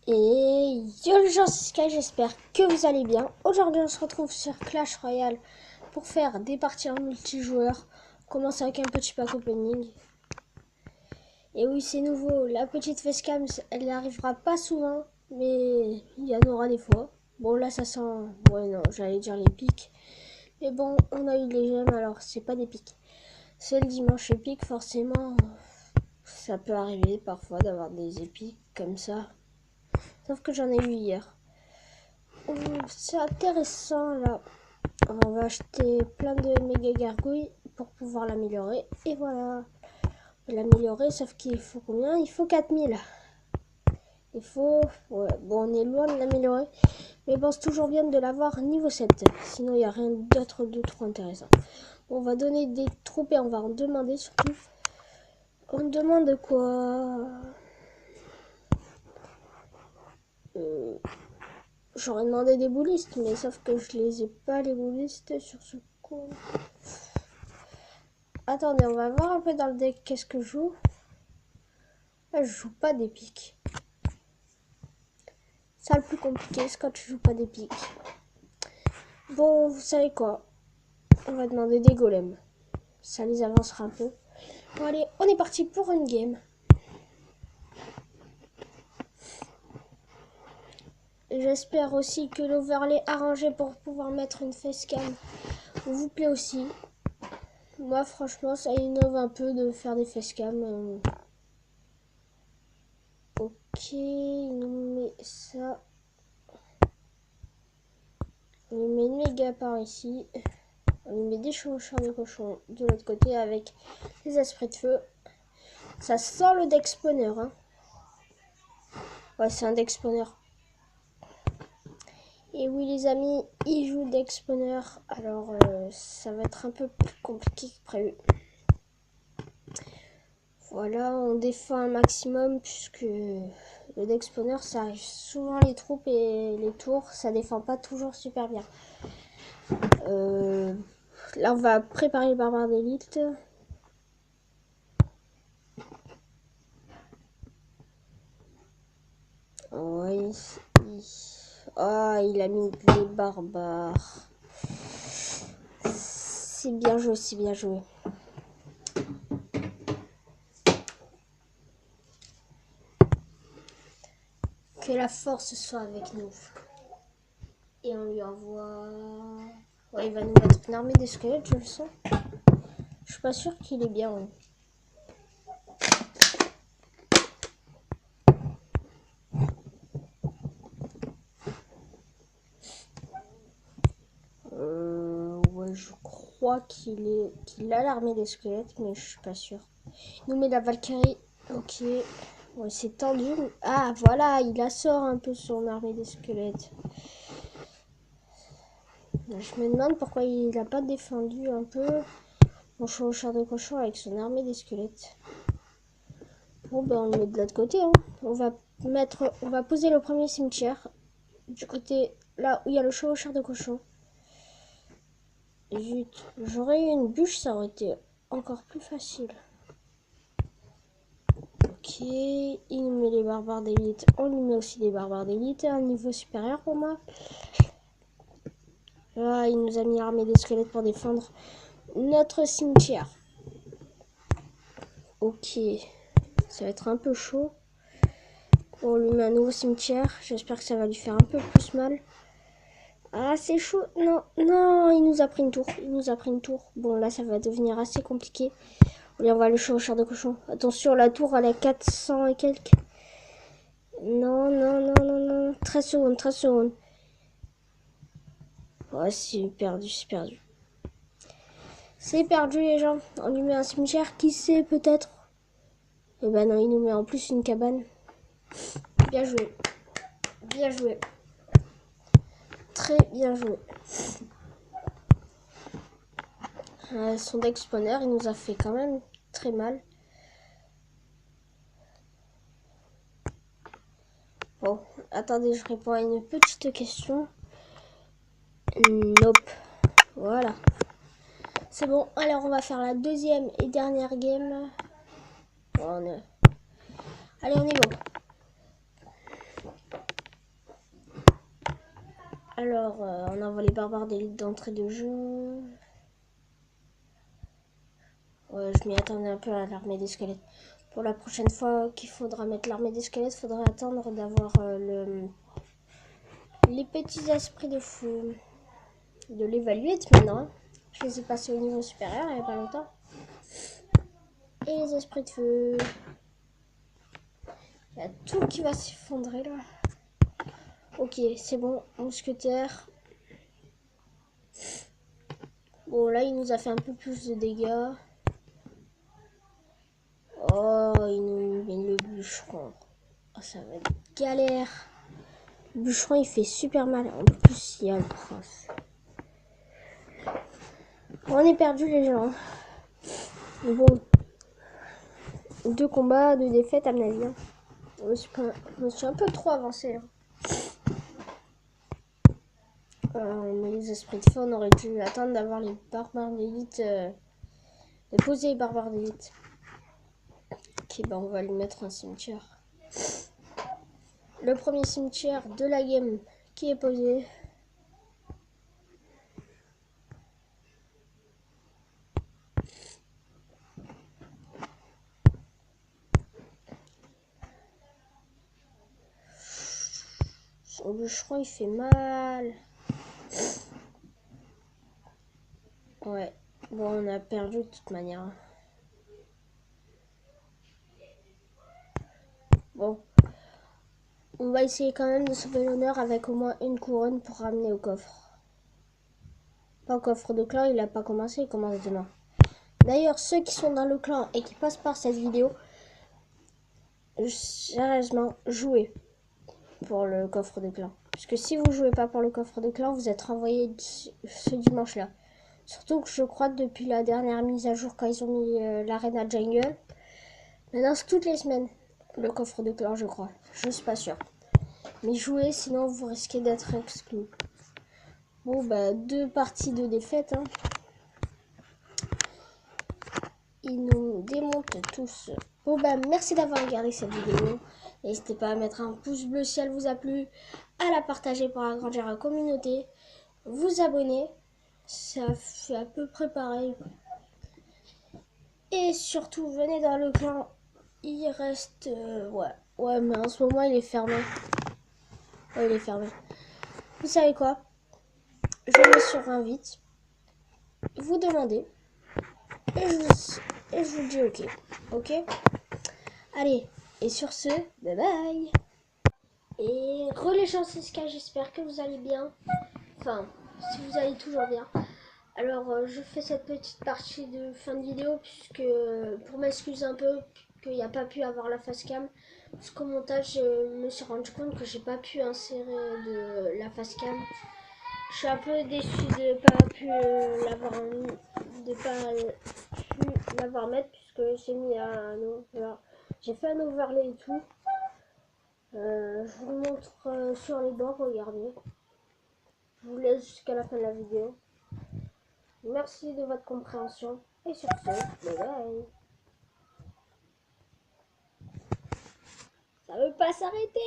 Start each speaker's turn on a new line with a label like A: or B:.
A: Et yo les gens, c'est Sky, j'espère que vous allez bien. Aujourd'hui on se retrouve sur Clash Royale pour faire des parties en multijoueur. On commence avec un petit pack opening. Et oui, c'est nouveau, la petite facecam, elle n'arrivera pas souvent, mais il y en aura des fois. Bon là ça sent, ouais non, j'allais dire les pics. Mais bon, on a eu les gemmes, alors c'est pas des pics. C'est le dimanche épique, forcément, ça peut arriver parfois d'avoir des épiques comme ça. Sauf que j'en ai eu hier. C'est intéressant là. On va acheter plein de méga gargouilles pour pouvoir l'améliorer. Et voilà. L'améliorer, sauf qu'il faut combien? Il faut 4000. Il faut... Ouais, bon, on est loin de l'améliorer. Mais bon, c'est toujours bien de l'avoir niveau 7. Sinon, il n'y a rien d'autre de trop intéressant. On va donner des troupes et on va en demander surtout. On demande quoi? J'aurais demandé des boulistes, mais sauf que je les ai pas les boulistes sur ce coup. Attendez, on va voir un peu dans le deck qu'est-ce que je joue. Là, je joue pas des piques. C'est le plus compliqué, c'est quand tu joues pas des piques. Bon, vous savez quoi? On va demander des golems. Ça les avancera un peu. Bon, allez, on est parti pour une game. J'espère aussi que l'overlay arrangé pour pouvoir mettre une facecam vous plaît aussi. Moi, franchement, ça innove un peu de faire des facecam. Ok, il nous met ça. On lui met une méga par ici. On lui met des chevaucheurs de cochon de l'autre côté avec des esprits de feu. Ça sent le deck spawner. Hein. Ouais, c'est un deck spawner. Et oui, les amis, il joue deck spawner. Alors, ça va être un peu plus compliqué que prévu. Voilà, on défend un maximum puisque le deck spawner, ça arrive souvent les troupes et les tours. Ça défend pas toujours super bien. Là, on va préparer le barbare d'élite. Oui. Ah, il a mis les barbares. C'est bien joué, c'est bien joué. Que la force soit avec nous. Et on lui envoie... Ouais, il va nous mettre une armée des squelettes, je le sens. Je suis pas sûre qu'il est bien. Ouais. Ouais, je crois qu'il a l'armée des squelettes, mais je suis pas sûre. Il nous met la Valkyrie. Ok. Ouais, c'est tendu. Ah, voilà, il assort un peu son armée des squelettes. Je me demande pourquoi il n'a pas défendu un peu mon chevaucheur de cochon avec son armée des squelettes. Bon, ben on le met de l'autre côté. Hein. On va poser le premier cimetière du côté là où il y a le chevaucheur de cochon. Zut, j'aurais eu une bûche, ça aurait été encore plus facile. Ok, il nous met les barbares d'élite. On lui met aussi des barbares d'élite à un niveau supérieur pour moi. Là, il nous a mis l'armée des squelettes pour défendre notre cimetière. Ok, ça va être un peu chaud. On lui met un nouveau cimetière. J'espère que ça va lui faire un peu plus mal. Ah, c'est chaud. Non, non, il nous a pris une tour. Il nous a pris une tour. Bon, là, ça va devenir assez compliqué. On lui envoie le chevaucheur de cochon. Attention, la tour, elle est 400 et quelques. Non, non, non, non, non. 13 secondes, 13 secondes. Ouais, c'est perdu, c'est perdu. C'est perdu, les gens. On lui met un cimetière, qui sait, peut-être. Eh ben non, il nous met en plus une cabane. Bien joué. Bien joué. Très bien joué. Son deck spawner, il nous a fait quand même très mal. Bon, attendez, je réponds à une petite question. Nope. Voilà. C'est bon. Alors, on va faire la deuxième et dernière game. Bon, allez, on est bon. Alors, on envoie les barbares d'élite d'entrée de jeu. Ouais, je m'y attendais un peu à l'armée des squelettes. Pour la prochaine fois qu'il faudra mettre l'armée des squelettes, il faudra attendre d'avoir les petits esprits de feu. De l'évaluer maintenant. Je les ai passés au niveau supérieur il n'y a pas longtemps. Et les esprits de feu. Il y a tout qui va s'effondrer là. Ok, c'est bon, mousquetaire. Bon, là, il nous a fait un peu plus de dégâts. Oh, il nous met le bûcheron. Oh, ça va être galère. Le bûcheron, il fait super mal. En plus, il y a le prince. On est perdu, les gens. Mais bon. 2 combats, 2 défaites, à mon avis. Hein. Je me suis un peu trop avancé. Hein. Mais les esprits de feu, on aurait dû attendre d'avoir les barbares d'élite. De poser les barbares d'élite. Ok, bah on va lui mettre un cimetière. Le premier cimetière de la game qui est posé. Son bûcheron il fait mal. Ouais, bon on a perdu de toute manière. Bon, on va essayer quand même de sauver l'honneur avec au moins une couronne pour ramener au coffre. Pas au coffre de clan, il a pas commencé, il commence demain. D'ailleurs, ceux qui sont dans le clan et qui passent par cette vidéo, sérieusement, jouez pour le coffre de clan. Puisque si vous jouez pas pour le coffre de clan, vous êtes renvoyé ce dimanche-là. Surtout que je crois que depuis la dernière mise à jour, quand ils ont mis l'Arena Jungle, maintenant c'est toutes les semaines le coffre de clan, je crois. Je suis pas sûre. Mais jouez, sinon vous risquez d'être exclu. Bon, bah, 2 parties de défaite. Hein. Ils nous démontent tous. Bon, bah, merci d'avoir regardé cette vidéo. N'hésitez pas à mettre un pouce bleu si elle vous a plu, à la partager pour agrandir la communauté, vous abonner. Ça fait à peu près pareil. Et surtout, venez dans le clan. Il reste... ouais, mais en ce moment, il est fermé. Ouais, il est fermé. Vous savez quoi? Je mets sur invite. Vous demandez. Et je vous dis ok. Ok? Allez. Et sur ce, bye bye. Et les gens, c'est ce cas, j'espère que vous allez bien. Enfin, si vous allez toujours bien. Alors, je fais cette petite partie de fin de vidéo puisque pour m'excuser un peu qu'il n'y a pas pu avoir la facecam. Parce qu'au montage, je me suis rendu compte que j'ai pas pu insérer de la facecam. Je suis un peu déçue de pas pu l'avoir mettre puisque j'ai mis j'ai fait un overlay et tout. Je vous montre sur les bords, regardez. Je vous laisse jusqu'à la fin de la vidéo. Merci de votre compréhension. Et sur ce, bye bye. Ça veut pas s'arrêter.